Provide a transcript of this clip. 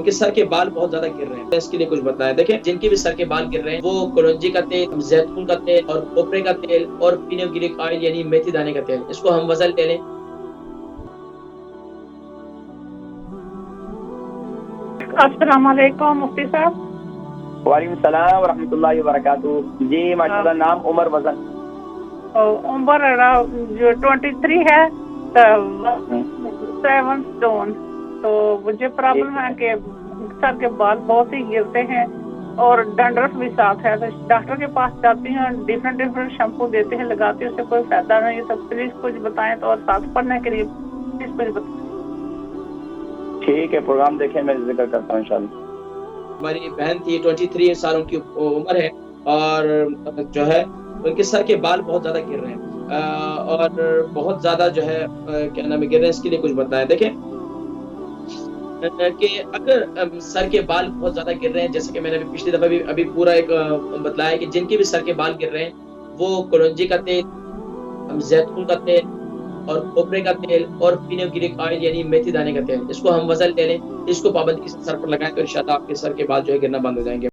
उनके सर के बाल बहुत ज्यादा गिर रहे हैं, इसके लिए कुछ बताएं। देखिए, जिनके भी सर के बाल गिर रहे हैं वो कलौंजी का तेल, जैतून का तेल और कोपरे का तेल और फिनोग्रीक ऑयल यानी मेथी दाने का तेल, इसको हम वजन ले लें। अस्सलाम वालेकुम मुफ्ती साहब। वालेकुम सलाम रहमतुल्लाहि व बरकातुहू। जी माशाल्लाह। नाम उमर, वजन उम्र जो 23 है, 7 स्टोन। तो मुझे प्रॉब्लम है कि सर के बाल बहुत ही गिरते हैं और डंडरफ भी साथ है। तो डॉक्टर के पास जाती हूँ, डिफरेंट शैम्पू देते हैं, लगाती हूँ, उससे कोई फायदा नहीं। तो प्लीज कुछ बताएं। तो और साथ पढ़ने के लिए प्लीज कुछ बताएं। ठीक है, प्रोग्राम देखें, मैं जिक्र करता हूँ इंशाल्लाह। हमारी बहन थी, 23 सालों की उम्र है और जो है उनके सर के बाल बहुत ज्यादा गिर रहे हैं और बहुत ज्यादा जो है क्या नाम है गिर रहे हैं, इसके लिए कुछ बताएं। देखें कि अगर सर के बाल बहुत ज्यादा गिर रहे हैं, जैसे कि मैंने अभी पिछली दफा भी अभी पूरा एक बतलाया कि जिनके भी सर के बाल गिर रहे हैं वो कलौंजी का तेल, जैतून का तेल और कोपरे का तेल और फिनोग्रीक ऑयल यानी मेथी दाने का तेल, इसको हम वजन ले लें, इसको पाबंदी से सर पर लगाएं तो इंशाल्लाह आपके सर के बाल जो है गिरना बंद हो जाएंगे।